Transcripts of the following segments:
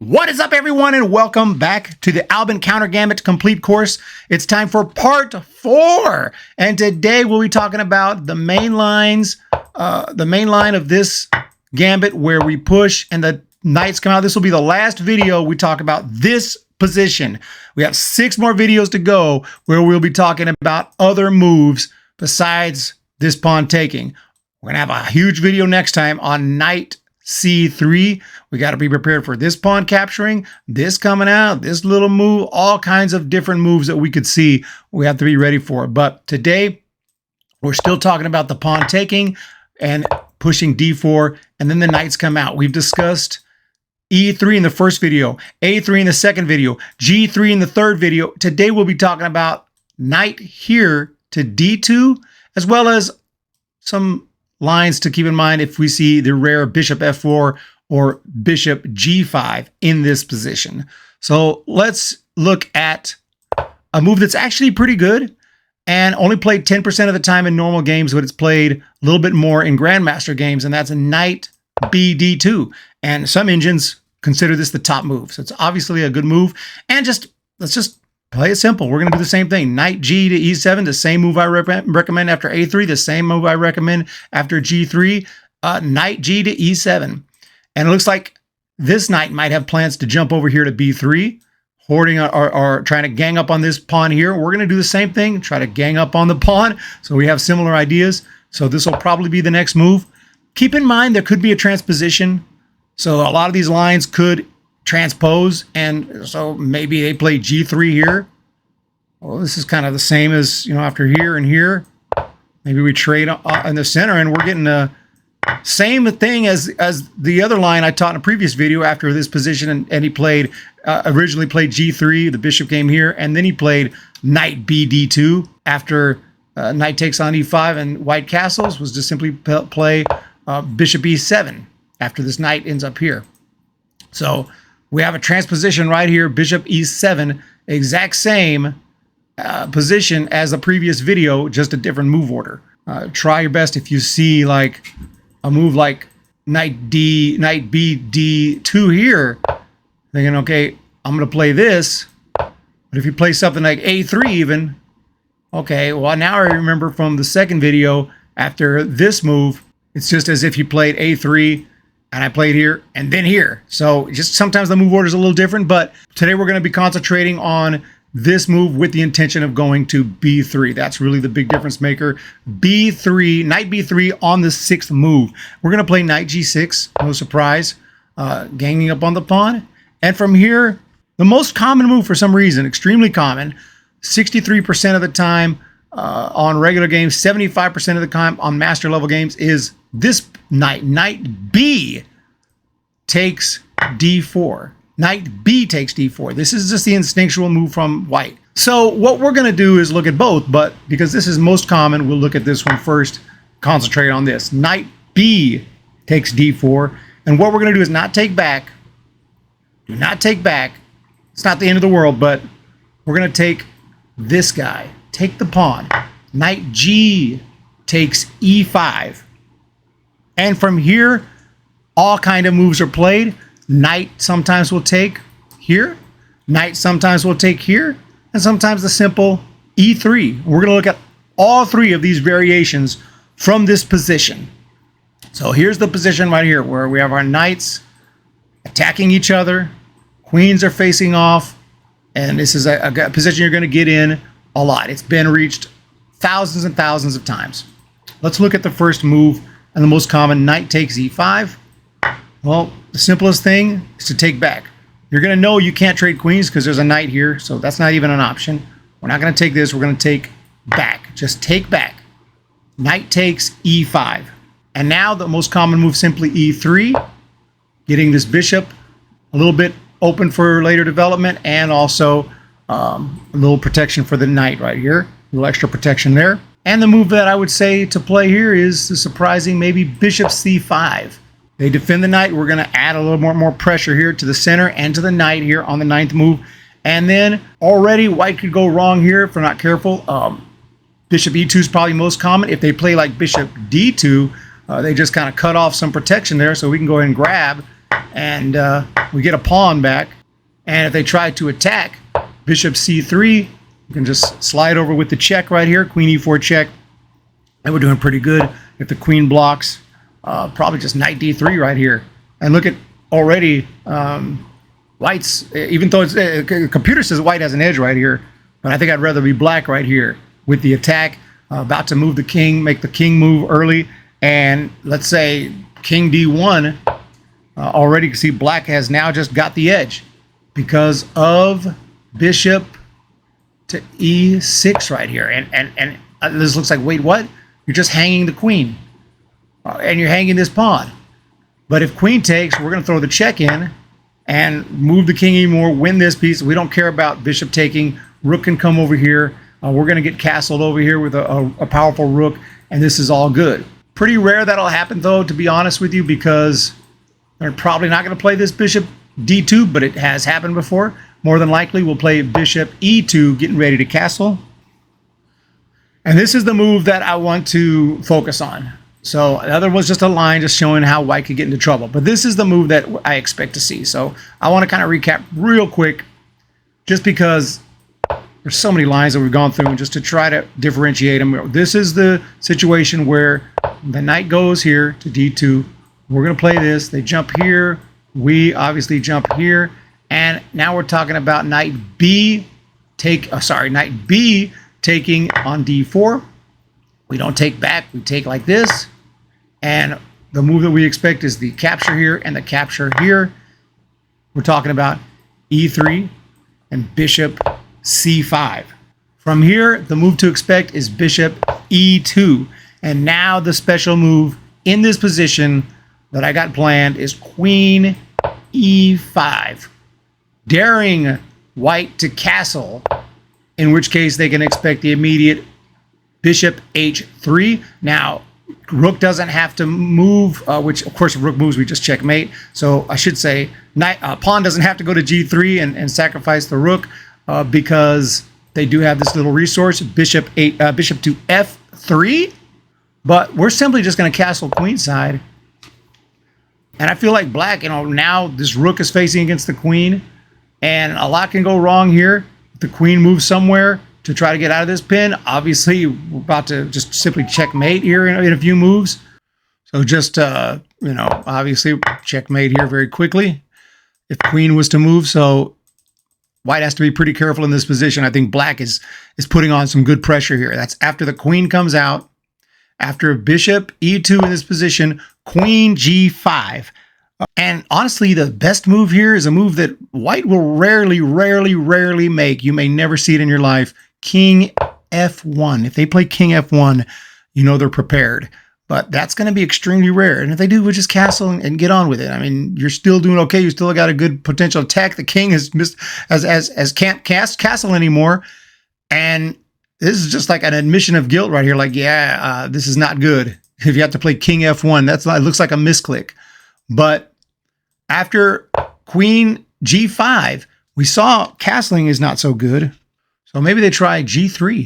What is up, everyone, and welcome back to the ALBIN-COUNTER GAMBIT Complete course. It's time for part 4, and today we'll be talking about the main lines, the main line of this gambit where we push and the knights come out. This will be the last video we talk about this position. We have 6 more videos to go where we'll be talking about other moves besides this pawn taking. We're gonna have a huge video next time on knight C3. We got to be prepared for this pawn capturing, this coming out, this little move, all kinds of different moves that we could see. We have to be ready for it. But today, we're still talking about the pawn taking and pushing D4, and then the knights come out. We've discussed E3 in the first video, A3 in the second video, G3 in the third video. Today, we'll be talking about knight here to D2, as well as some lines to keep in mind if we see the rare bishop F4 or bishop G5 in this position. So let's look at a move that's actually pretty good and only played 10% of the time in normal games, but it's played a little bit more in Grandmaster games, and that's a knight Nbd2. And some engines consider this the top move. So it's obviously a good move. And let's just play it simple. We're going to do the same thing. Knight G to E7, the same move I recommend after A3, the same move I recommend after G3. Knight G to E7. And it looks like this knight might have plans to jump over here to B3, hoarding or trying to gang up on this pawn here. We're going to do the same thing, try to gang up on the pawn. So we have similar ideas. So this will probably be the next move. Keep in mind there could be a transposition. So a lot of these lines could transpose, and so maybe they play G3 here. Well, this is kind of the same as, you know, after here and here. Maybe we trade in the center, and we're getting the same thing as the other line I taught in a previous video after this position, and he played, originally played G3, the bishop came here, and then he played knight Bd2 after knight takes on E5 and white castles, was to simply play bishop E7 after this knight ends up here. So we have a transposition right here, bishop E7, exact same position as the previous video, just a different move order. Try your best if you see like a move like knight Bd2 here, thinking, okay, I'm going to play this. But if you play something like A3 even, okay, well, now I remember from the second video, after this move, it's just as if you played A3, and I played here and then here. So just sometimes the move order is a little different, but today we're going to be concentrating on this move with the intention of going to B3. That's really the big difference maker. B3, knight B3 on the 6th move. We're going to play knight G6, no surprise, ganging up on the pawn. And from here, the most common move for some reason, extremely common, 63% of the time on regular games, 75% of the time on master level games, is this knight. Knight B takes D4. Knight B takes D4. This is just the instinctual move from white. So what we're going to do is look at both, but because this is most common, we'll look at this one first, concentrate on this. Knight B takes D4, and what we're going to do is not take back. Do not take back. It's not the end of the world, but we're going to take this guy. Take the pawn. Knight G takes E5. And from here, all kind of moves are played. Knight sometimes will take here. Knight sometimes will take here. And sometimes the simple E3. We're going to look at all 3 of these variations from this position. So here's the position right here where we have our knights attacking each other. Queens are facing off. And this is a position you're going to get in a lot. It's been reached thousands and thousands of times. Let's look at the first move. And the most common, knight takes E5. Well, the simplest thing is to take back. You're going to know you can't trade queens because there's a knight here, so that's not even an option. We're not going to take this. We're going to take back. Just take back. Knight takes E5. And now the most common move, simply E3, getting this bishop a little bit open for later development, and also a little protection for the knight right here. A little extra protection there. And the move that I would say to play here is the surprising maybe bishop C5. They defend the knight. We're going to add a little more pressure here to the center and to the knight here on the 9th move. And then already white could go wrong here if we're not careful. Bishop E2 is probably most common. If they play like bishop D2, they just kind of cut off some protection there. So we can go ahead and grab and we get a pawn back. And if they try to attack, bishop c3, you can just slide over with the check right here, queen e4 check, and we're doing pretty good. If the queen blocks, probably just knight d3 right here. And look at already white's, even though it's, computer says white has an edge right here, but I think I'd rather be black right here with the attack, about to move the king, make the king move early, and let's say king d1, already you can see black has now just got the edge because of bishop to e6 right here. And this looks like, wait, what? You're just hanging the queen, and you're hanging this pawn. But if queen takes, we're going to throw the check in and move the king even more, win this piece. We don't care about bishop taking. Rook can come over here. We're going to get castled over here with a powerful rook, and this is all good. Pretty rare that'll happen, though, to be honest with you, because they're probably not going to play this bishop d2, but it has happened before. More than likely, we'll play bishop e2, getting ready to castle. And this is the move that I want to focus on. So the other was just a line just showing how white could get into trouble. But this is the move that I expect to see. So I want to kind of recap real quick, just because there's so many lines that we've gone through, and just to try to differentiate them. This is the situation where the knight goes here to d2. We're going to play this. They jump here. We obviously jump here. And now we're talking about knight B knight B taking on d4. We don't take back. We take like this. And the move that we expect is the capture here and the capture here. We're talking about e3 and bishop c5. From here, the move to expect is bishop e2. And now the special move in this position that I got planned is queen e5, daring white to castle, in which case they can expect the immediate bishop h3. Now, rook doesn't have to move, which of course if rook moves, we just checkmate. So I should say pawn doesn't have to go to g3 and sacrifice the rook, because they do have this little resource, bishop to f3. But we're simply just going to castle queenside. And I feel like black, now this rook is facing against the queen, and a lot can go wrong here. If the queen moves somewhere to try to get out of this pin, obviously we're about to just simply checkmate here in a few moves. So just, obviously checkmate here very quickly if queen was to move. So white has to be pretty careful in this position. I think black is putting on some good pressure here. That's after the queen comes out. After bishop e2 in this position, queen g5. And honestly, the best move here is a move that white will rarely make. You may never see it in your life. King f1. If they play king f1, you know they're prepared. But that's going to be extremely rare. And if they do, we'll just castle and get on with it. I mean, you're still doing okay. You still got a good potential attack. The king has missed, as can't castle anymore. And this is just like an admission of guilt right here. Like, yeah, this is not good. If you have to play king f1, it looks like a misclick. But after queen g5, we saw castling is not so good. So maybe they try g3.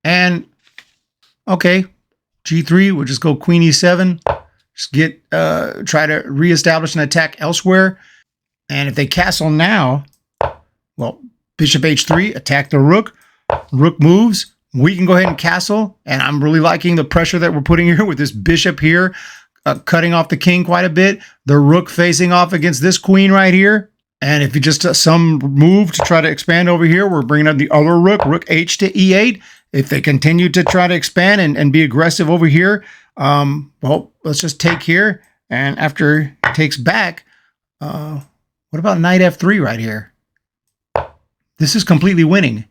And, okay, g3, we'll just go queen e7. Just try to reestablish an attack elsewhere. And if they castle now, well, bishop h3, attack the rook. Rook moves. We can go ahead and castle. And I'm really liking the pressure that we're putting here with this bishop here, cutting off the king quite a bit. The rook facing off against this queen right here. And if you just some move to try to expand over here, we're bringing up the other rook, rook h to e8. If they continue to try to expand and be aggressive over here, well, let's just take here. And after it takes back, what about knight f3 right here? This is completely winning.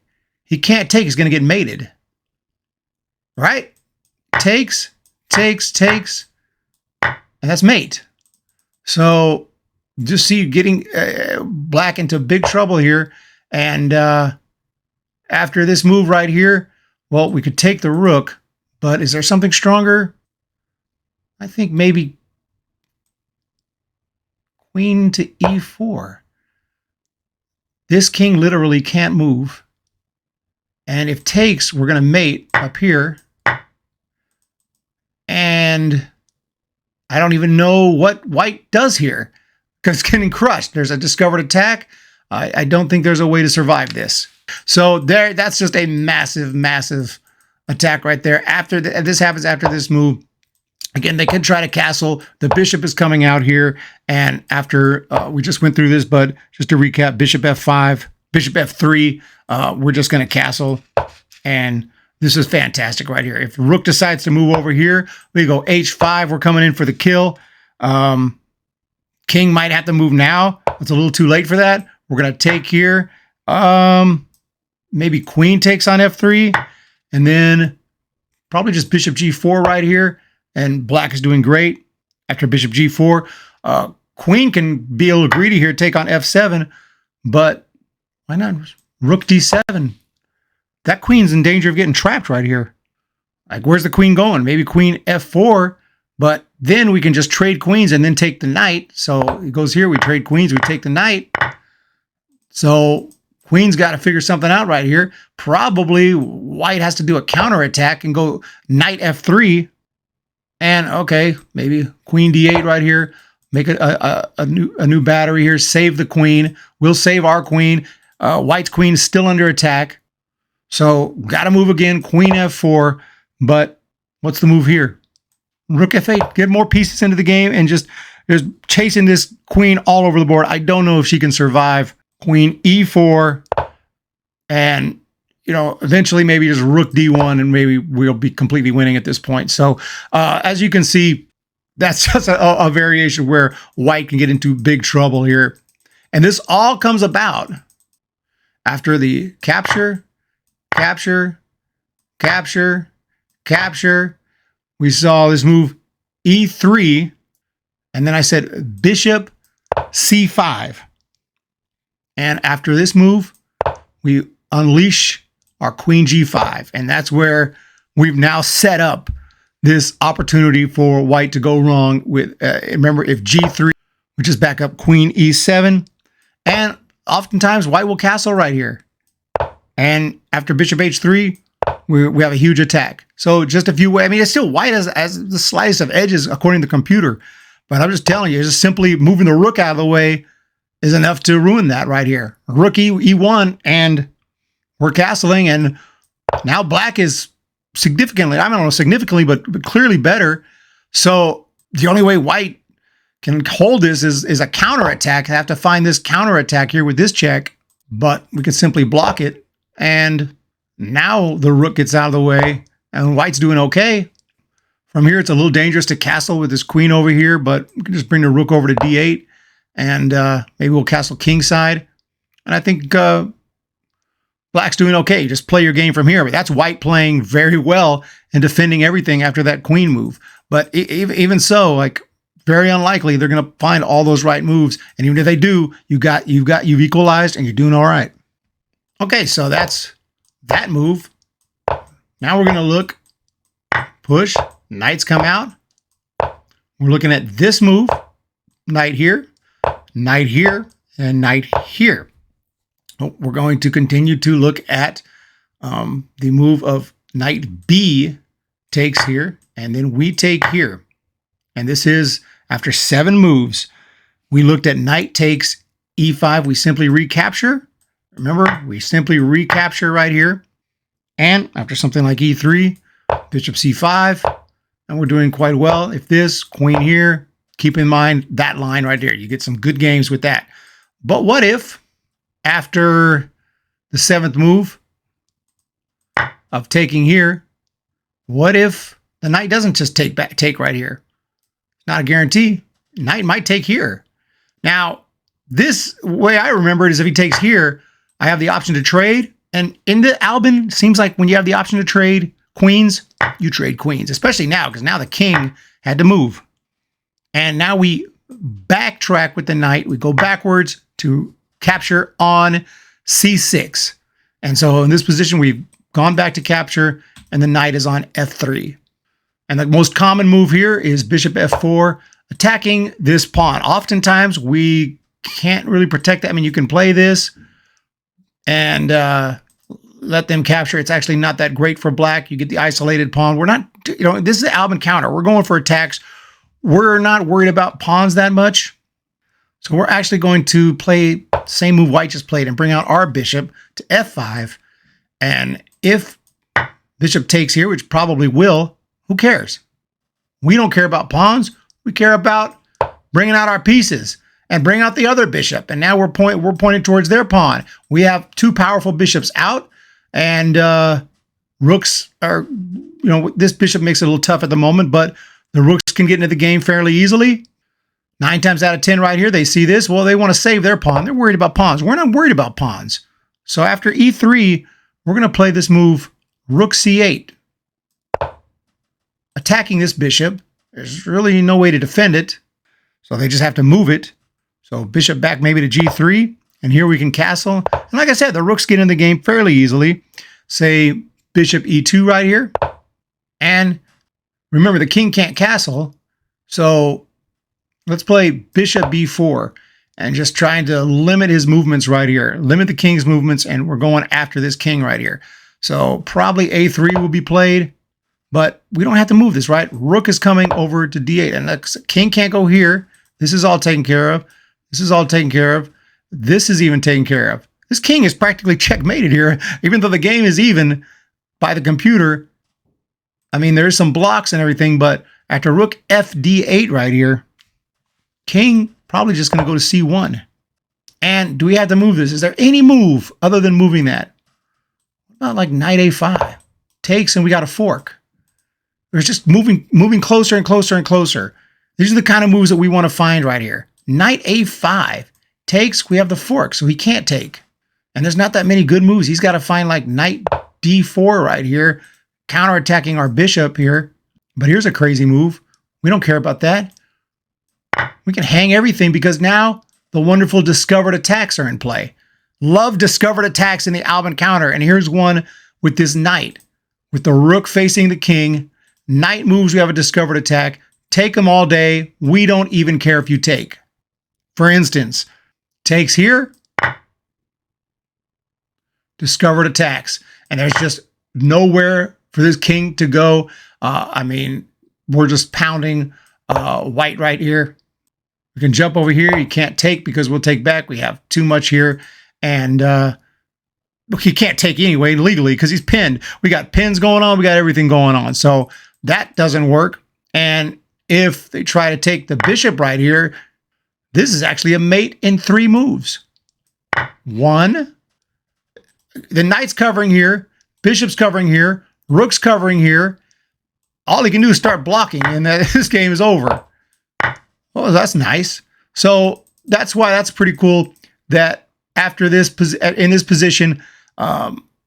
He can't take. He's going to get mated. Right? Takes. And that's mate. So just see getting black into big trouble here. And after this move right here, well, we could take the rook. But is there something stronger? I think maybe queen to e4. This king literally can't move. And if takes, we're going to mate up here. And I don't even know what white does here because it's getting crushed. There's a discovered attack. I don't think there's a way to survive this. So that's just a massive, massive attack right there. After this happens after this move. Again, they could try to castle. The bishop is coming out here. And after we just went through this, but just to recap, bishop f5, bishop f3, we're just going to castle. And this is fantastic right here. If rook decides to move over here, we go h5. We're coming in for the kill. King might have to move now. It's a little too late for that. We're going to take here. Maybe queen takes on f3. And then probably just bishop g4 right here. And black is doing great. After bishop g4, queen can be a little greedy here, take on f7. But why not rook d7? That queen's in danger of getting trapped right here. Like, where's the queen going? Maybe queen f4, but then we can just trade queens and then take the knight. So it goes here, we trade queens, we take the knight. So queen's got to figure something out right here. Probably white has to do a counterattack and go knight f3. And okay, maybe queen d8 right here. Make a new battery here. Save the queen. We'll save our queen. White's queen is still under attack. So got to move again. Queen f4. But what's the move here? Rook f8. Get more pieces into the game and just chasing this queen all over the board. I don't know if she can survive. Queen e4. And eventually maybe just rook d1 and maybe we'll be completely winning at this point. So as you can see, that's just a variation where white can get into big trouble here. And this all comes about after the capture, capture, capture, capture. We saw this move e3. And then I said bishop c5. And after this move, we unleash our queen g5, and that's where we've now set up this opportunity for white to go wrong with, remember, if g3, we just back up queen e7, and oftentimes white will castle right here. And after bishop h3, we have a huge attack. So just a few ways. I mean, it's still white as the slightest of edges according to the computer, but I'm just telling you, just simply moving the rook out of the way is enough to ruin that right here. Rook e1, and we're castling, and now black is significantly, I don't know significantly, but clearly better. So the only way white can hold this is a counterattack. I have to find this counterattack here with this check, but we can simply block it. And now the rook gets out of the way, and white's doing okay. From here, it's a little dangerous to castle with this queen over here, but we can just bring the rook over to d8, and maybe we'll castle kingside. And I think black's doing okay. Just play your game from here. But that's white playing very well and defending everything after that queen move. But even so, like, very unlikely they're going to find all those right moves. And even if they do, you've equalized and you're doing all right. Okay, so that's that move. Now we're going to look, push, knights come out. We're looking at this move, knight here, and knight here. We're going to continue to look at the move of knight b takes here, and then we take here. And this is after 7 moves. We looked at knight takes e5. We simply recapture. Remember, we simply recapture right here. And after something like e3, bishop c5, and we're doing quite well. If this, queen here, keep in mind that line right there. You get some good games with that. But what if, after the 7th move of taking here, what if the knight doesn't just take right here? Not a guarantee. Knight might take here. Now, this way I remember it is if he takes here, I have the option to trade. And in the Albin, seems like when you have the option to trade queens, you trade queens, especially now, because now the king had to move. And now we backtrack with the knight. We go backwards to capture on c6. And so in this position, we've gone back to capture, and the knight is on f3. And the most common move here is bishop f4, attacking this pawn. Oftentimes, we can't really protect that. I mean, you can play this and let them capture. It's actually not that great for black. You get the isolated pawn. We're not, this is the Albin counter. We're going for attacks. we're not worried about pawns that much. So we're actually going to play the same move white just played and bring out our bishop to f5. And if bishop takes here, which probably will, who cares? We don't care about pawns. We care about bringing out our pieces and bring out the other bishop. And now we're pointing towards their pawn. We have two powerful bishops out, and rooks are, this bishop makes it a little tough at the moment, but the rooks can get into the game fairly easily. 9 times out of 10 right here, they see this. Well, they want to save their pawn. They're worried about pawns. We're not worried about pawns. So after e3, we're going to play this move, rook c8. Attacking this bishop. There's really no way to defend it. So they just have to move it. So bishop back maybe to g3. And here we can castle. And like I said, the rooks get in the game fairly easily. Say bishop e2 right here. And remember, the king can't castle. So let's play bishop b4 and just trying to limit his movements right here. Limit the king's movements, and we're going after this king right here. So probably a3 will be played, but we don't have to move this, right? Rook is coming over to d8, and the king can't go here. This is all taken care of. This is all taken care of. This is even taken care of. This king is practically checkmated here, even though the game is even by the computer. I mean, there's some blocks and everything, but after rook fd8 right here, king probably just going to go to c1. And do we have to move this? Is there any move other than moving that? What about like knight a5? Takes, and we got a fork. There's just moving closer and closer and closer. These are the kind of moves that we want to find right here. Knight a5. Takes, we have the fork, so he can't take. And there's not that many good moves. He's got to find like knight d4 right here, counterattacking our bishop here. But here's a crazy move. We don't care about that. We can hang everything because now the wonderful discovered attacks are in play. Love discovered attacks in the Albin counter. And here's one with this knight. With the rook facing the king. Knight moves, we have a discovered attack. Take them all day. We don't even care if you take. For instance, takes here. Discovered attacks. And there's just nowhere for this king to go. I mean, we're just pounding white right here. We can jump over here. You can't take because we'll take back. We have too much here. And he can't take anyway legally because he's pinned. We got pins going on. We got everything going on. So that doesn't work. And if they try to take the bishop right here, this is actually a mate in 3 moves. 1. The knight's covering here. Bishop's covering here. Rook's covering here. All he can do is start blocking, and this game is over. Well, that's nice. So that's why that's pretty cool that after this, in this position,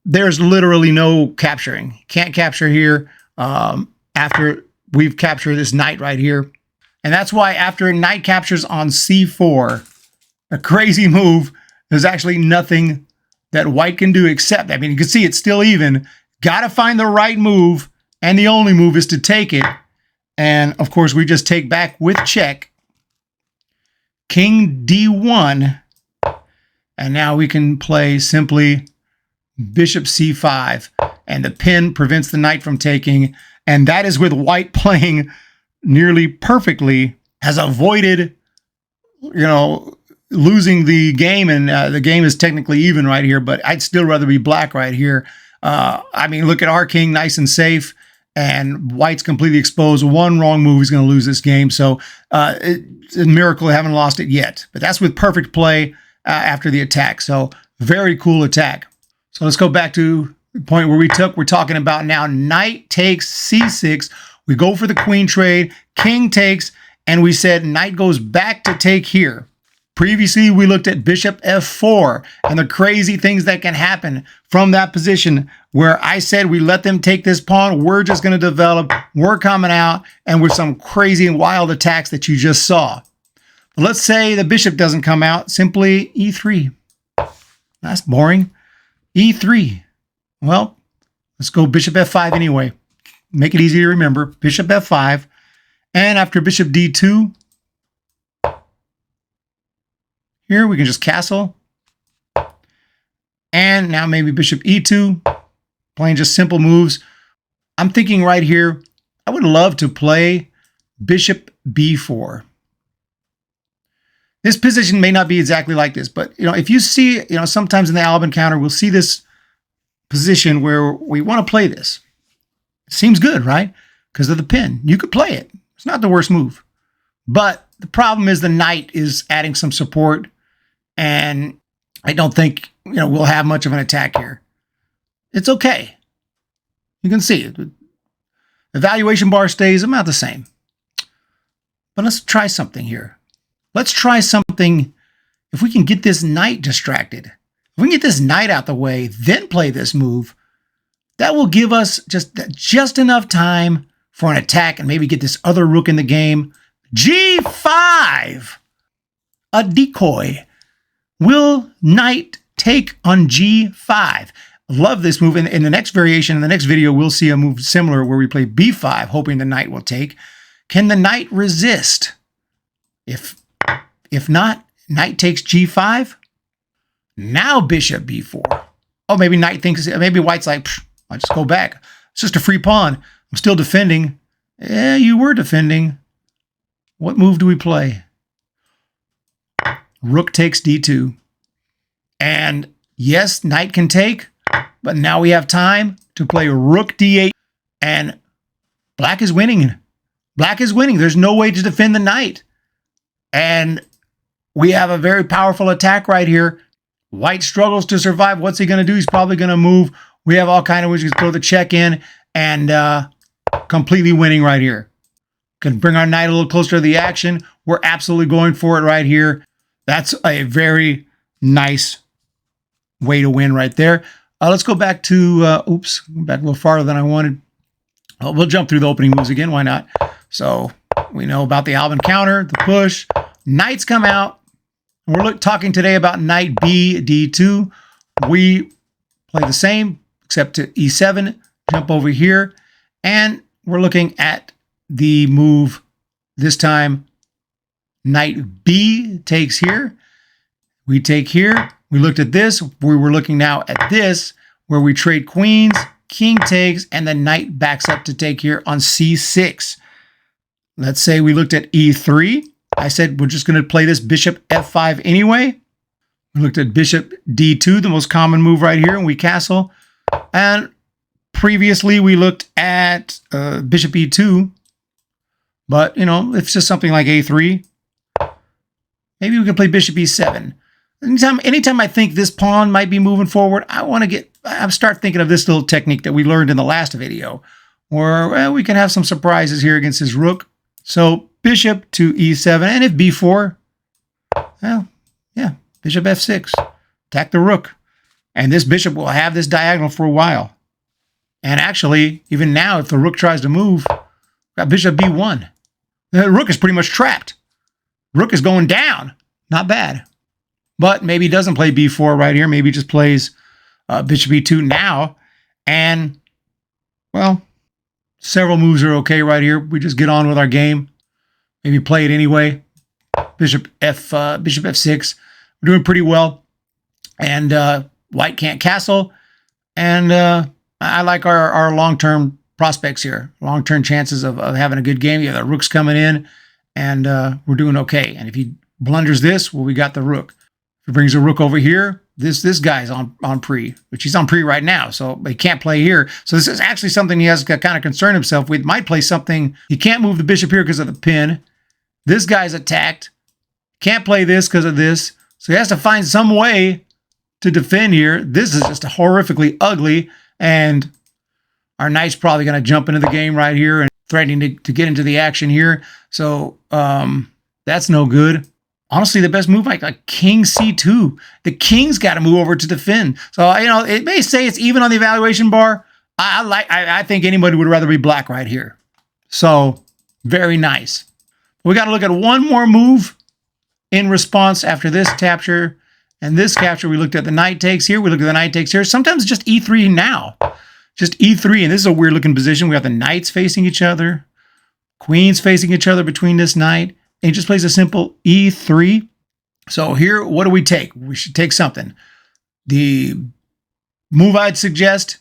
there's literally no capturing. Can't capture here after we've captured this knight right here. And that's why after knight captures on c4, a crazy move, there's actually nothing that white can do except, I mean, you can see it's still even. Got to find the right move, and the only move is to take it. And, of course, we just take back with check. King d1. And now we can play simply bishop c5. And the pin prevents the knight from taking. And that is with white playing nearly perfectly. Has avoided, losing the game. And the game is technically even right here. But I'd still rather be black right here. I mean, look at our king, nice and safe. And white's completely exposed. One wrong move, he's going to lose this game. So it's a miracle they haven't lost it yet. But that's with perfect play after the attack. So very cool attack. So let's go back to the point where we're talking about now. Knight takes c6. We go for the queen trade. King takes. And we said knight goes back to take here. Previously, we looked at bishop f4 and the crazy things that can happen from that position where I said we let them take this pawn. We're just going to develop. We're coming out and with some crazy and wild attacks that you just saw. But let's say the bishop doesn't come out. Simply e3. That's boring. e3. Well, let's go bishop f5 anyway. Make it easy to remember. Bishop f5. And after bishop d2, here we can just castle. And now maybe bishop e2, playing just simple moves. I'm thinking right here, I would love to play bishop b4. This position may not be exactly like this, but if you see, sometimes in the Albin counter, we'll see this position where we want to play this. It seems good, right? Because of the pin. You could play it. It's not the worst move. But the problem is the knight is adding some support, and I don't think, we'll have much of an attack here. It's okay. You can see it. The evaluation bar stays about the same. But let's try something here. Let's try something. If we can get this knight distracted, if we can get this knight out the way, then play this move, that will give us just enough time for an attack and maybe get this other rook in the game. G5, a decoy. Will knight take on G5? Love this move. In the next variation, in the next video, we'll see a move similar where we play B5, hoping the knight will take. Can the knight resist? If not, knight takes G5. Now bishop B4. Oh, maybe knight thinks, maybe white's like, I'll just go back. It's just a free pawn. I'm still defending. Yeah, you were defending. What move do we play? Rook takes D2. And yes, knight can take, but now we have time to play rook D8. And black is winning. Black is winning. There's no way to defend the knight. And we have a very powerful attack right here. White struggles to survive. What's he going to do? He's probably going to move. We have all kind of ways to throw the check in and completely winning right here. Can bring our knight a little closer to the action. We're absolutely going for it right here. That's a very nice way to win right there. Let's go back to, back a little farther than I wanted. We'll jump through the opening moves again. Why not? So we know about the Albin counter, the push. Knights come out. We're talking today about knight B, D2. We play the same, except to E7, jump over here. And we're looking at the move this time. Knight B takes here. We take here. We looked at this. We were looking now at this, where we trade queens, king takes, and the knight backs up to take here on C6. Let's say we looked at E3. I said we're just going to play this bishop F5 anyway. We looked at bishop D2, the most common move right here, and we castle. And previously we looked at bishop E2. But, it's just something like A3. Maybe we can play bishop E7. Anytime I think this pawn might be moving forward, I start thinking of this little technique that we learned in the last video, where we can have some surprises here against his rook. So bishop to E7, and if B4, well, yeah, bishop F6, attack the rook. And this bishop will have this diagonal for a while. And actually, even now, if the rook tries to move, got bishop B1. The rook is pretty much trapped. Rook is going down. Not bad. But maybe he doesn't play B4 right here. Maybe he just plays bishop E2 now. And, well, several moves are okay right here. We just get on with our game. Maybe play it anyway. Bishop F6. We're doing pretty well. And white can't castle. And I like our long-term prospects here. Long-term chances of having a good game. Yeah, the rook's coming in. And we're doing okay. And if he blunders this, well, we got the rook. If he brings a rook over here, this guy's on pre, which he's on pre right now, so he can't play here. So this is actually something he has to kind of concern himself with. Might play something. He can't move the bishop here because of the pin. This guy's attacked. Can't play this because of this. So he has to find some way to defend here. This is just horrifically ugly, and our knight's probably going to jump into the game right here and threatening to get into the action here. So that's no good. Honestly, the best move, like king C2. The king's got to move over to defend. So, it may say it's even on the evaluation bar. I think anybody would rather be black right here. So, very nice. We got to look at one more move in response after this capture and this capture. We looked at the knight takes here. We looked at the knight takes here. Sometimes just E3 now. Just E3, and this is a weird looking position. We got the knights facing each other, queens facing each other between this knight. And he just plays a simple E3. So here, what do we take? We should take something. The move I'd suggest,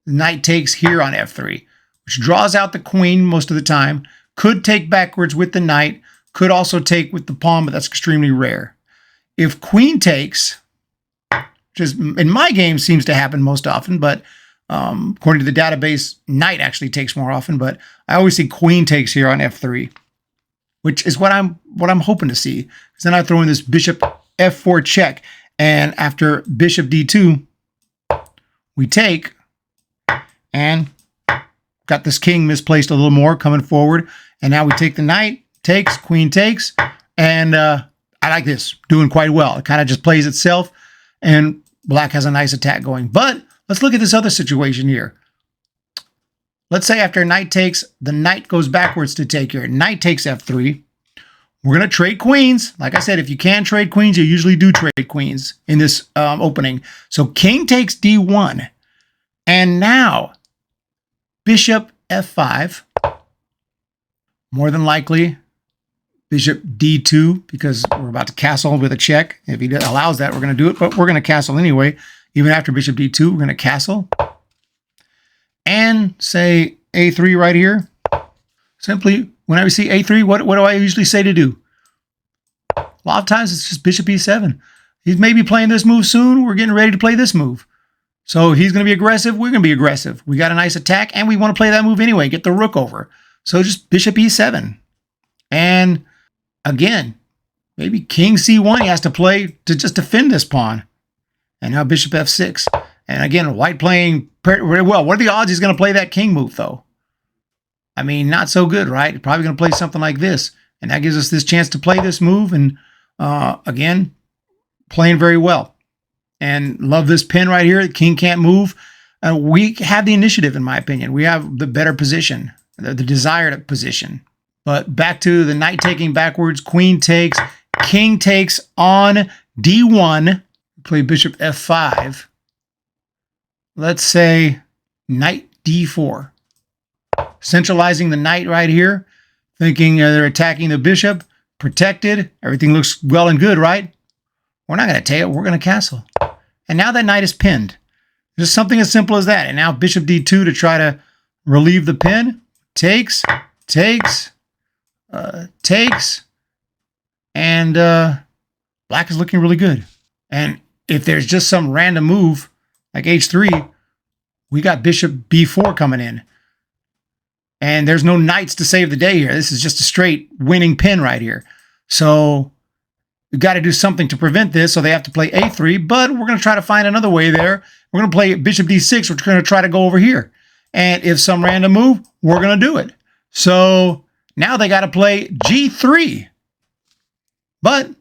the knight takes here on F3, which draws out the queen most of the time. could take backwards with the knight, could also take with the pawn, but that's extremely rare. If queen takes, which is, in my game seems to happen most often, but according to the database, knight actually takes more often, but I always see queen takes here on f3, which is what I'm hoping to see. Because then I throw in this bishop f4 check, and after bishop d2, we take, and got this king misplaced a little more coming forward, and now we take the knight, takes, queen takes, and I like this, doing quite well. It kind of just plays itself, and black has a nice attack going. But let's look at this other situation here. Let's say after knight takes, the knight goes backwards to take here. Knight takes f3. We're going to trade queens. Like I said, if you can trade queens, you usually do trade queens in this opening. So king takes d1. And now bishop f5. More than likely, bishop d2, because we're about to castle with a check. If he allows that, we're going to do it. But we're going to castle anyway. Even after bishop d2, we're going to castle. And say a3 right here. Simply, whenever we see a3, what do I usually say to do? A lot of times it's just bishop e7. He's maybe playing this move soon. We're getting ready to play this move. So he's going to be aggressive. We're going to be aggressive. We got a nice attack, and we want to play that move anyway. Get the rook over. So just bishop e7. And again, maybe king c1 he has to play to just defend this pawn. And now bishop f6. And again, white playing very well. What are the odds he's going to play that king move, though? I mean, not so good, right? Probably going to play something like this. And that gives us this chance to play this move. And again, playing very well. And love this pin right here. The king can't move. We have the initiative, in my opinion. We have the better position, the desired position. But back to the knight taking backwards. Queen takes. King takes on d1. Play bishop f5. Let's say knight d4. Centralizing the knight right here. Thinking they're attacking the bishop. Protected. Everything looks well and good, right? We're not going to take it. We're going to castle. And now that knight is pinned. Just something as simple as that. And now bishop d2 to try to relieve the pin. Takes. Takes. Takes. And black is looking really good. And if there's just some random move like h3, we got bishop b4 coming in. And there's no knights to save the day here. This is just a straight winning pin right here. So we've got to do something to prevent this. So they have to play a3, but we're going to try to find another way there. We're going to play bishop d6. We're going to try to go over here. And if some random move, we're going to do it. So now they got to play g3. But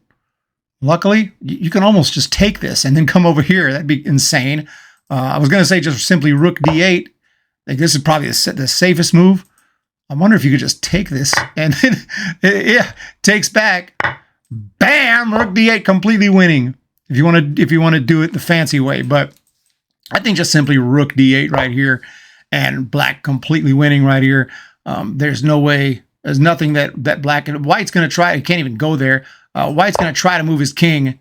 luckily, you can almost just take this and then come over here. That'd be insane. I was going to say just simply rook d8. Like this is probably the safest move. I wonder if you could just take this and then, yeah, takes back. Bam! Rook d8, completely winning. If you want to do it the fancy way, but I think just simply rook d8 right here, and black completely winning right here. There's no way. There's nothing that black and white's going to try. He can't even go there. White's going to try to move his king,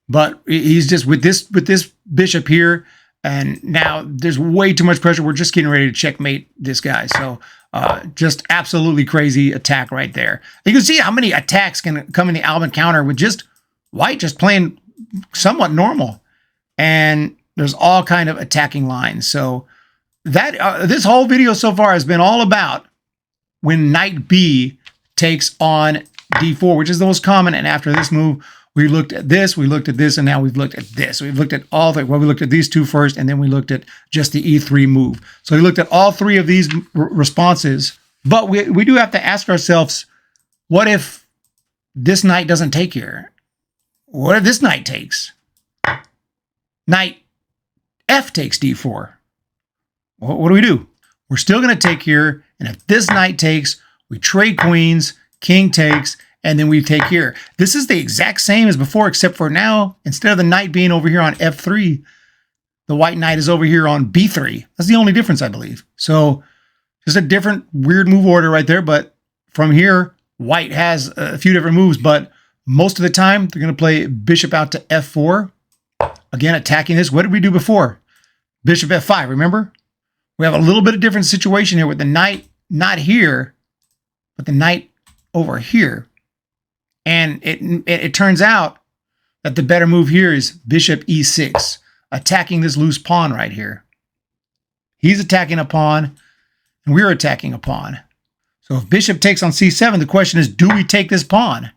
but he's just with this bishop here, and now there's way too much pressure. We're just getting ready to checkmate this guy. So just absolutely crazy attack right there. You can see how many attacks can come in the Albin counter with just white just playing somewhat normal, and there's all kind of attacking lines. So that this whole video so far has been all about when knight b takes on d4, which is the most common. And after this move, we looked at this, and now we've looked at this. We've looked at all the, well, we looked at these two first, and then we looked at just the e3 move. So we looked at all three of these responses, but we do have to ask ourselves, what if this knight doesn't take here? What if this knight takes? Knight f takes d4. What do we do? We're still going to take here, and if this knight takes, we trade queens, king takes, and then we take here. This is the exact same as before, except for now, instead of the knight being over here on f3, the white knight is over here on b3. That's the only difference, I believe. So just a different weird move order right there, but from here, white has a few different moves, but most of the time, they're going to play bishop out to f4. Again, attacking this. What did we do before? Bishop f5, remember? We have a little bit of different situation here with the knight not here, but the knight over here. And it turns out that the better move here is bishop e6, attacking this loose pawn right here. He's attacking a pawn, and we're attacking a pawn. So if bishop takes on c7, the question is, do we take this pawn?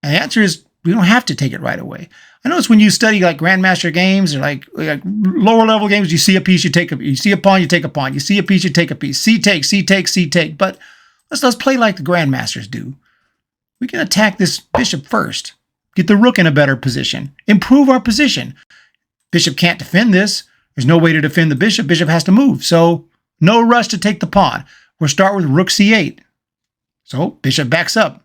And the answer is, we don't have to take it right away. I notice when you study like grandmaster games or like lower level games, you see a piece, you take a, you see a pawn, you take a pawn, you see a piece, you take a piece, c take, c take, c take. But let's play like the grandmasters do. We can attack this bishop first, get the rook in a better position, improve our position. Bishop can't defend this. There's no way to defend the bishop. Bishop has to move. So no rush to take the pawn. We'll start with rook c8. So bishop backs up.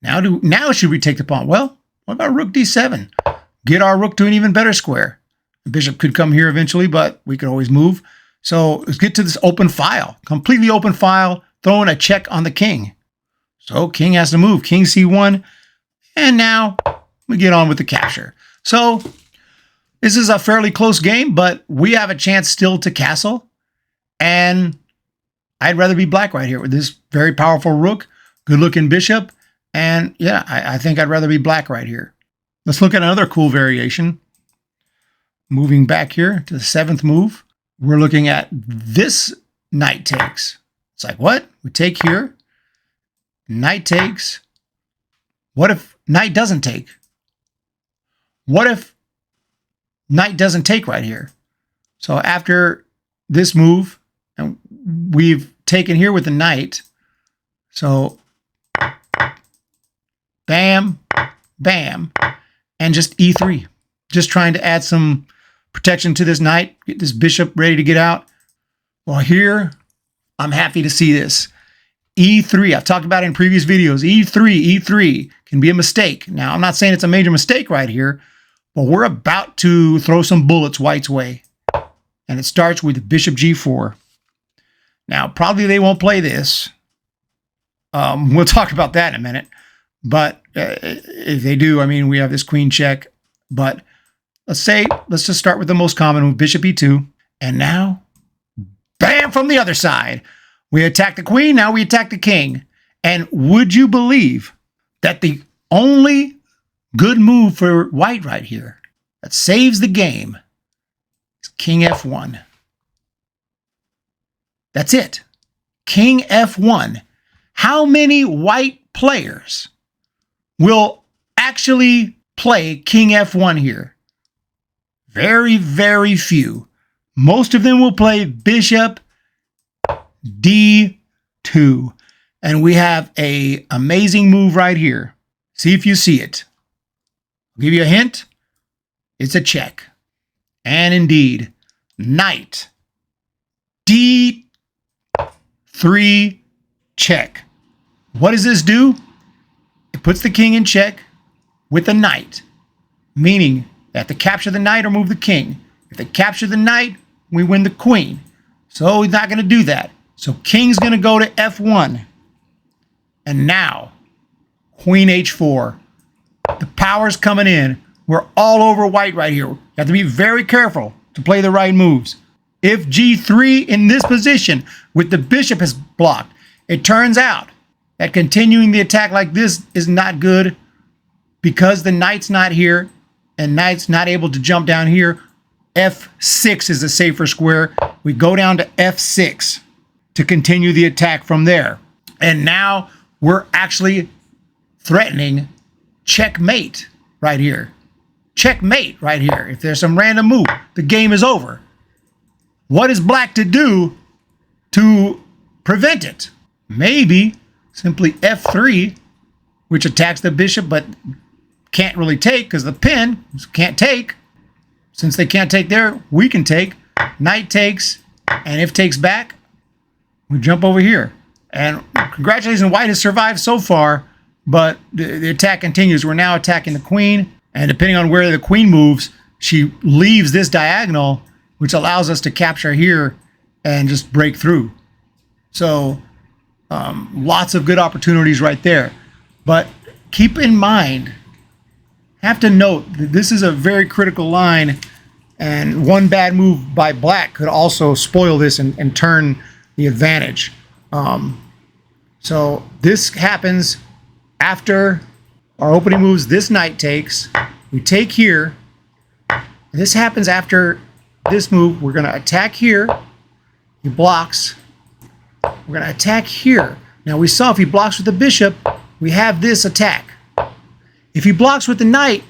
Now should we take the pawn? Well, what about rook d7? Get our rook to an even better square. The bishop could come here eventually, but we could always move. So let's get to this open file, completely open file, throwing a check on the king. So king has to move, king c1, and now we get on with the capture. So this is a fairly close game, but we have a chance still to castle, and I'd rather be black right here with this very powerful rook, good-looking bishop, and yeah, I think I'd rather be black right here. Let's look at another cool variation. Moving back here to the 7th move, we're looking at this knight takes. It's like, what? We take here, knight takes. What if knight doesn't take? What if knight doesn't take right here? So after this move, and we've taken here with the knight, so bam, bam, and just e3. Just trying to add some protection to this knight, get this bishop ready to get out. Well, here, I'm happy to see this. e3, I've talked about it in previous videos. e3 can be a mistake. Now, I'm not saying it's a major mistake right here, but we're about to throw some bullets White's way. And it starts with bishop g4. Now, probably they won't play this. We'll talk about that in a minute. But if they do, I mean, we have this queen check. But let's just start with the most common one, bishop e2. And now, bam, from the other side. We attack the queen, now we attack the king. And would you believe that the only good move for White right here that saves the game is king f1. That's it. King f1. How many White players will actually play king f1 here? Very, very few. Most of them will play bishop d2. And we have an amazing move right here. See if you see it. I'll give you a hint. It's a check. And indeed, knight d3 check. What does this do? It puts the king in check with the knight, meaning they have to capture the knight or move the king. If they capture the knight, we win the queen. So he's not going to do that. So king's going to go to f1. And now, queen h4. The power's coming in. We're all over White right here. You have to be very careful to play the right moves. If g3 in this position with the bishop is blocked, it turns out that continuing the attack like this is not good because the knight's not here and knight's not able to jump down here. f6 is a safer square. We go down to f6 to continue the attack from there. And now we're actually threatening checkmate right here. Checkmate right here. If there's some random move, the game is over. What is black to do to prevent it? Maybe simply f3, which attacks the bishop but can't really take because the pin can't take. Since they can't take there, we can take. Knight takes, and if takes back, we jump over here. And congratulations, White has survived so far, but the attack continues. We're now attacking the queen, and depending on where the queen moves, she leaves this diagonal, which allows us to capture here and just break through. So lots of good opportunities right there. But keep in mind, have to note that this is a very critical line, and one bad move by black could also spoil this and turn the advantage. So this happens after our opening moves. This knight takes. We take here. This happens after this move. We're going to attack here. He blocks. We're going to attack here. Now we saw if he blocks with the bishop, we have this attack. If he blocks with the knight,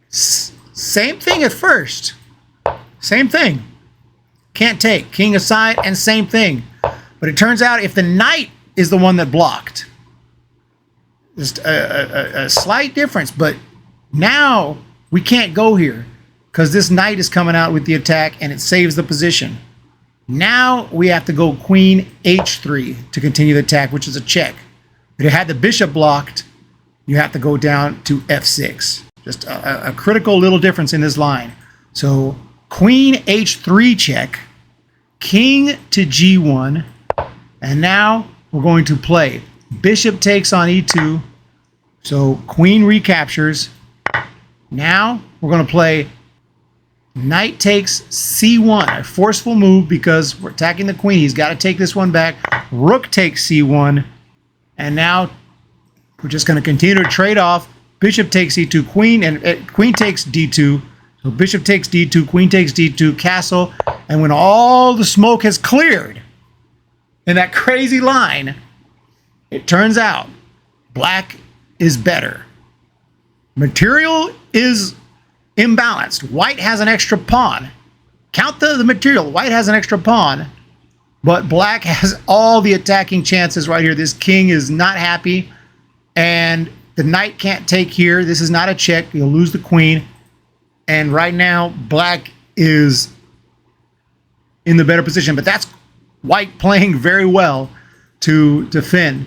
same thing at first. Same thing. Can't take. King aside, and same thing. But it turns out if the knight is the one that blocked, just a slight difference. But now we can't go here because this knight is coming out with the attack and it saves the position. Now we have to go queen h3 to continue the attack, which is a check. But if you had the bishop blocked, you have to go down to f6. Just a critical little difference in this line. So queen h3 check, king to g1, and now we're going to play bishop takes on e2. So queen recaptures. Now we're going to play knight takes c1, a forceful move because we're attacking the queen. He's got to take this one back. Rook takes c1, and now we're just going to continue to trade off. Bishop takes e2, queen, and queen takes d2. So bishop takes d2, queen takes d2, castle. And when all the smoke has cleared in that crazy line, it turns out black is better. Material is imbalanced. White has an extra pawn. Count the material. White has an extra pawn, but black has all the attacking chances right here. This king is not happy, and the knight can't take here. This is not a check. You'll lose the queen. And right now, black is in the better position. But that's white playing very well to defend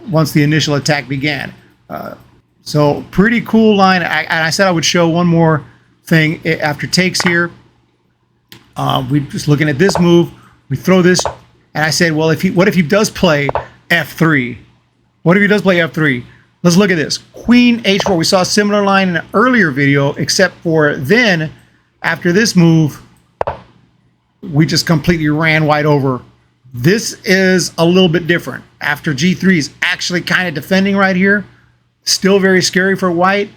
once the initial attack began. So pretty cool line. I said I would show one more thing after takes here. We just looking at this move. We throw this, and I said, well, what if he does play f3? What if he does play f3? Let's look at this. Queen h4. We saw a similar line in an earlier video, except for then, after this move, we just completely ran white over. This is a little bit different. After g3 is actually kind of defending right here. Still very scary for white.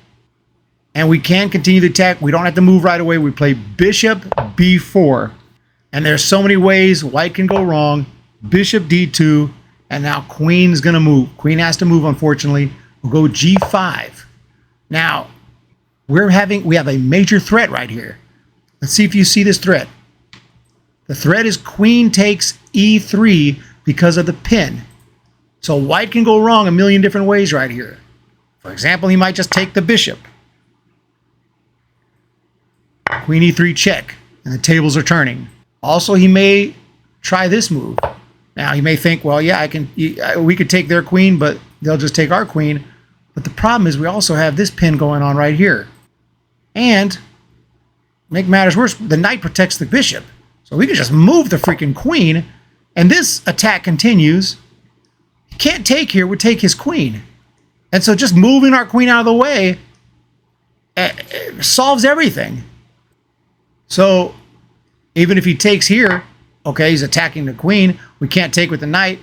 And we can continue the attack. We don't have to move right away. We play bishop b4. And there's so many ways white can go wrong. Bishop d2. And now queen's going to move. Queen has to move, unfortunately. We'll go g5. Now, we have a major threat right here. Let's see if you see this threat. The threat is queen takes e3 because of the pin. So white can go wrong a million different ways right here. For example, he might just take the bishop. Queen e3 check, and the tables are turning. Also, he may try this move. Now, he may think, well, yeah, we could take their queen, but they'll just take our queen. But the problem is we also have this pin going on right here. And, make matters worse, the knight protects the bishop. So we can just move the freaking queen, and this attack continues. He can't take here, we take his queen. And so just moving our queen out of the way solves everything. So even if he takes here, okay, he's attacking the queen. We can't take with the knight,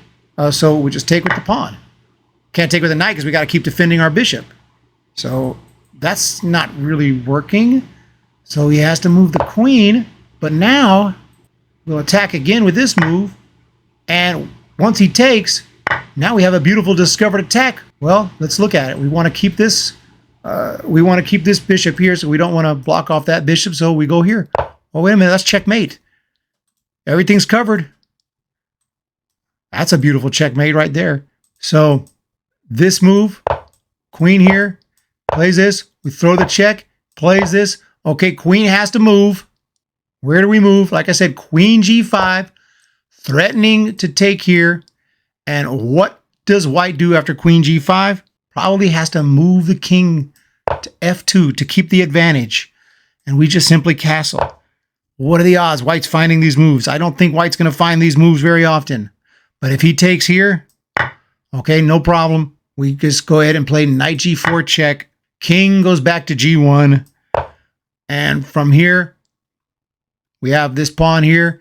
so we just take with the pawn. Can't take with the knight because we got to keep defending our bishop. So that's not really working. So he has to move the queen. But now we'll attack again with this move. And once he takes, now we have a beautiful discovered attack. Well, let's look at it. We want to keep this. We want to keep this bishop here, so we don't want to block off that bishop. So we go here. Oh, wait a minute. That's checkmate. Everything's covered. That's a beautiful checkmate right there. So this move, queen here, plays this. We throw the check, plays this. Okay, queen has to move. Where do we move? Like I said, queen g5, threatening to take here. And what does white do after queen g5? Probably has to move the king to f2 to keep the advantage. And we just simply castle. What are the odds white's finding these moves? I don't think white's going to find these moves very often. But if he takes here, okay, no problem. We just go ahead and play knight g4 check. King goes back to g1. And from here, we have this pawn here.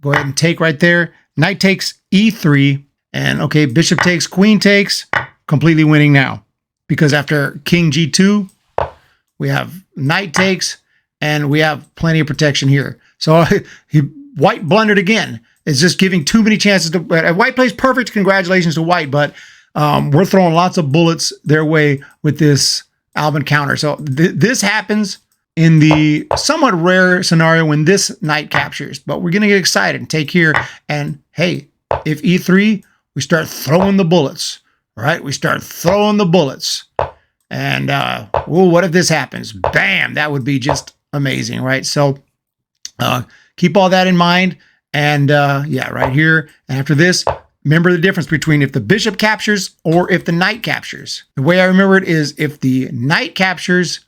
Go ahead and take right there. Knight takes e3. And okay, bishop takes, queen takes, completely winning now. Because after king g2, we have knight takes, and we have plenty of protection here. So white blundered again. It's just giving too many chances to white plays perfect. Congratulations to white, but we're throwing lots of bullets their way with this Albin counter. So this happens in the somewhat rare scenario when this knight captures, but we're going to get excited and take here. And hey, if e3, we start throwing the bullets, right? We start throwing the bullets. And, well, what if this happens? Bam! That would be just amazing, right? So keep all that in mind. And yeah, right here. And after this, remember the difference between if the bishop captures or if the knight captures. The way I remember it is if the knight captures,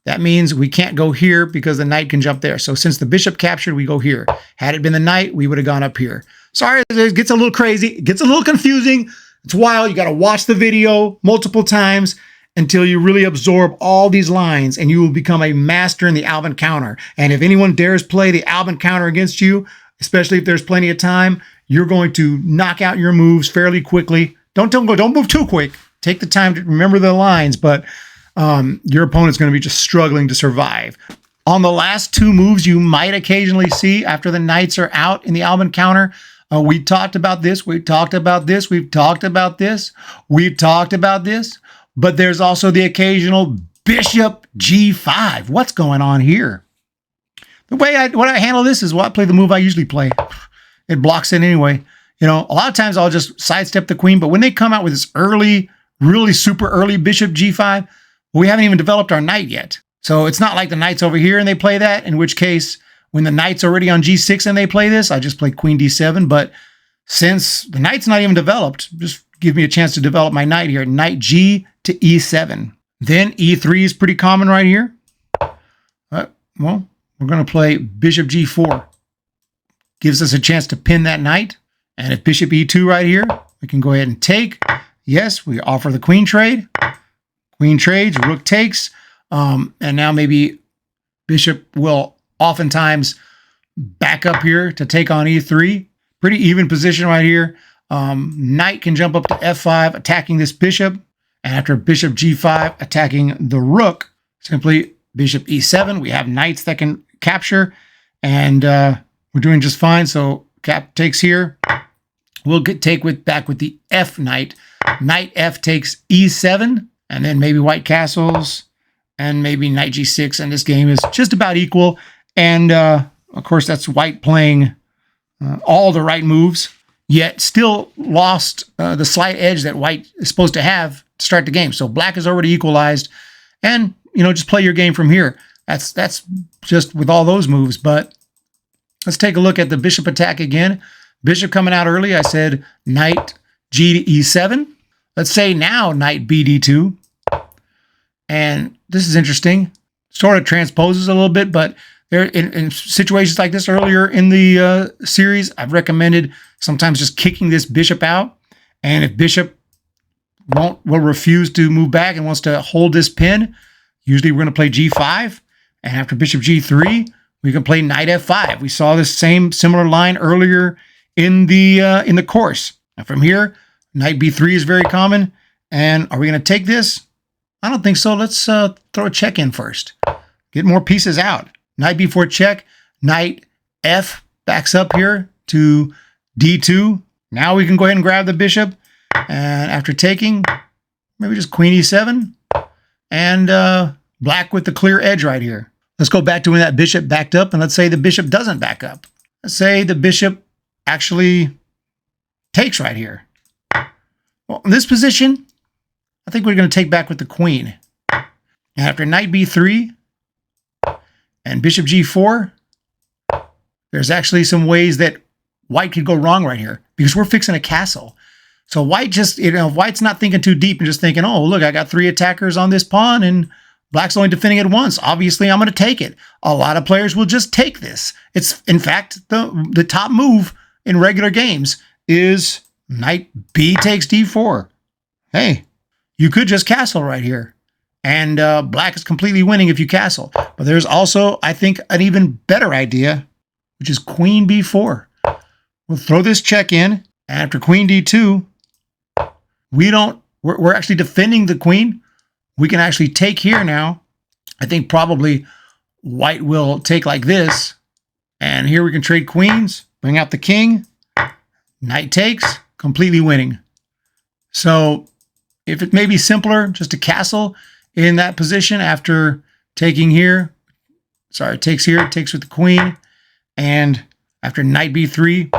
that means we can't go here because the knight can jump there. So since the bishop captured, we go here. Had it been the knight, we would have gone up here. Sorry, it gets a little crazy. It gets a little confusing. It's wild. You got to watch the video multiple times until you really absorb all these lines, and you will become a master in the Albin counter. And if anyone dares play the Albin counter against you, especially if there's plenty of time, you're going to knock out your moves fairly quickly. Don't move too quick. Take the time to remember the lines, but your opponent's going to be just struggling to survive. On the last two moves you might occasionally see after the knights are out in the Albin counter, we talked about this, we've talked about this, we've talked about this, we've talked about this, but there's also the occasional bishop g5. What's going on here? The way I handle this is, well, I play the move I usually play. It blocks it anyway. You know, a lot of times I'll just sidestep the queen, but when they come out with this early, really super early bishop g5, we haven't even developed our knight yet. So it's not like the knight's over here and they play that, in which case, when the knight's already on g6 and they play this, I just play queen d7. But since the knight's not even developed, just give me a chance to develop my knight here. Knight g to e7. Then e3 is pretty common right here. Well, we're going to play bishop g4. Gives us a chance to pin that knight. And if bishop e2 right here, we can go ahead and take. Yes, we offer the queen trade. Queen trades, rook takes. And now maybe bishop will oftentimes back up here to take on e3. Pretty even position right here. Knight can jump up to f5, attacking this bishop. And after bishop g5, attacking the rook, simply bishop e7. We have knights that can capture. And we're doing just fine. So cap takes here. We'll take back with the f knight. Knight f takes e7. And then maybe white castles. And maybe knight g6. And this game is just about equal. And of course, that's white playing all the right moves, yet still lost the slight edge that white is supposed to have to start the game. So black is already equalized. And, you know, just play your game from here. That's just with all those moves. But let's take a look at the bishop attack again. Bishop coming out early. I said knight g to e7. Let's say now knight bd2. And this is interesting. Sort of transposes a little bit, but there in situations like this earlier in the series, I've recommended sometimes just kicking this bishop out. And if bishop will refuse to move back and wants to hold this pin, usually we're going to play g5. And after bishop g3, we can play knight f5. We saw this similar line earlier in the course. And from here, knight b3 is very common. And are we going to take this? I don't think so. Let's throw a check in first. Get more pieces out. Knight b4 check. Knight f backs up here to d2. Now we can go ahead and grab the bishop. And after taking, maybe just queen e7. And black with the clear edge right here. Let's go back to when that bishop backed up. And let's say the bishop doesn't back up. Let's say the bishop actually takes right here. Well, in this position, I think we're going to take back with the queen. And after knight b3 and bishop g4, there's actually some ways that white could go wrong right here because we're fixing a castle. So white just, white's not thinking too deep and just thinking, oh, look, I got 3 attackers on this pawn and black's only defending it once. Obviously, I'm going to take it. A lot of players will just take this. It's, in fact, the top move in regular games is knight b takes d4. Hey, you could just castle right here. And black is completely winning if you castle. But there's also, I think, an even better idea, which is queen b4. We'll throw this check in. And after queen d2, we're actually defending the queen. We can actually take here now. I think probably white will take like this. And here we can trade queens, bring out the king. Knight takes, completely winning. So if it may be simpler just to castle in that position after taking here. Sorry, it takes here, it takes with the queen. And after knight b3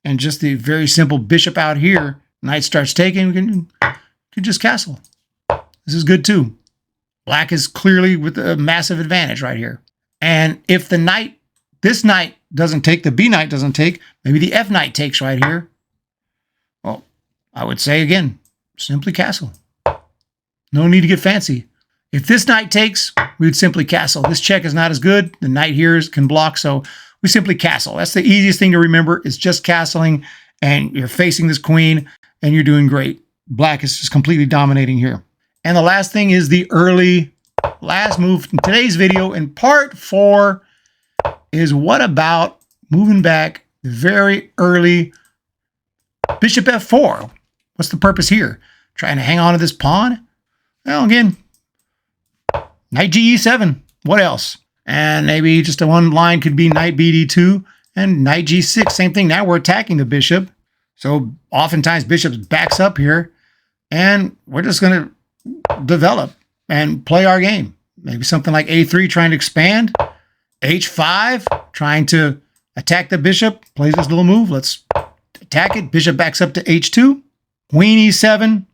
and just the very simple bishop out here, knight starts taking, we can just castle. This is good too. Black is clearly with a massive advantage right here. And if the knight, this knight doesn't take, the b knight doesn't take, maybe the f knight takes right here. Well, I would say again, simply castle. No need to get fancy. If this knight takes, we would simply castle. This check is not as good. The knight here can block, so we simply castle. That's the easiest thing to remember, is just castling, and you're facing this queen, and you're doing great. Black is just completely dominating here. And the last thing is the last move in today's video in part 4 is what about moving back the very early bishop f4? What's the purpose here? Trying to hang on to this pawn? Well, again, knight ge7. What else? And maybe just a one line could be knight bd2 and knight g6. Same thing. Now we're attacking the bishop. So oftentimes bishop backs up here, and we're just going to develop and play our game. Maybe something like a3 trying to expand. h5 trying to attack the bishop. Plays this little move. Let's attack it. Bishop backs up to h2. Queen e7.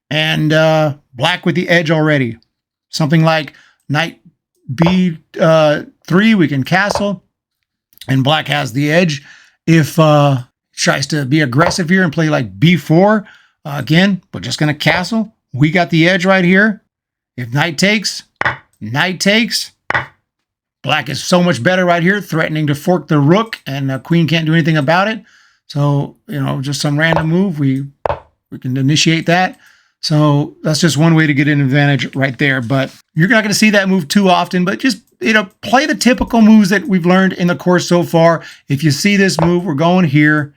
And black with the edge already. Something like knight b3, we can castle. And black has the edge. If tries to be aggressive here and play like b4, again, we're just going to castle. We got the edge right here. If knight takes, black is so much better right here, threatening to fork the rook, and the queen can't do anything about it. So, you know, just some random move, we can initiate that. So that's just one way to get an advantage right there. But you're not going to see that move too often, but just, you know, play the typical moves that we've learned in the course so far. If you see this move, we're going here,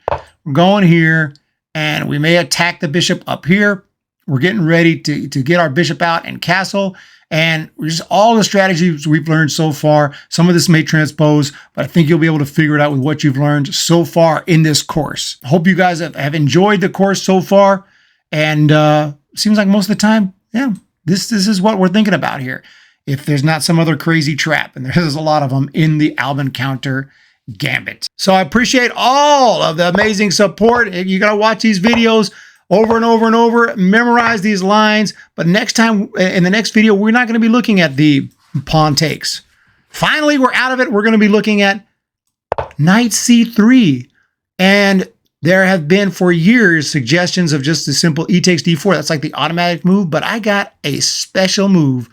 and we may attack the bishop up here. We're getting ready to get our bishop out and castle. And just all the strategies we've learned so far. Some of this may transpose, but I think you'll be able to figure it out with what you've learned so far in this course. I hope you guys have enjoyed the course so far. And seems like most of the time, yeah, this is what we're thinking about here. If there's not some other crazy trap, and there's a lot of them in the ALBIN-COUNTER Gambit. So I appreciate all of the amazing support. You got to watch these videos over and over and over, memorize these lines. But next time, in the next video, we're not going to be looking at the pawn takes. Finally, we're out of it. We're going to be looking at knight c3. And there have been for years suggestions of just the simple e takes d4. That's like the automatic move. But I got a special move,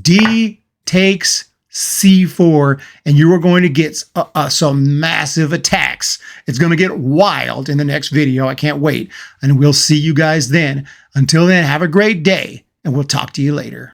d takes c4, and you are going to get some massive attacks. It's going to get wild in the next video. I can't wait. And we'll see you guys then. Until then, have a great day, and we'll talk to you later.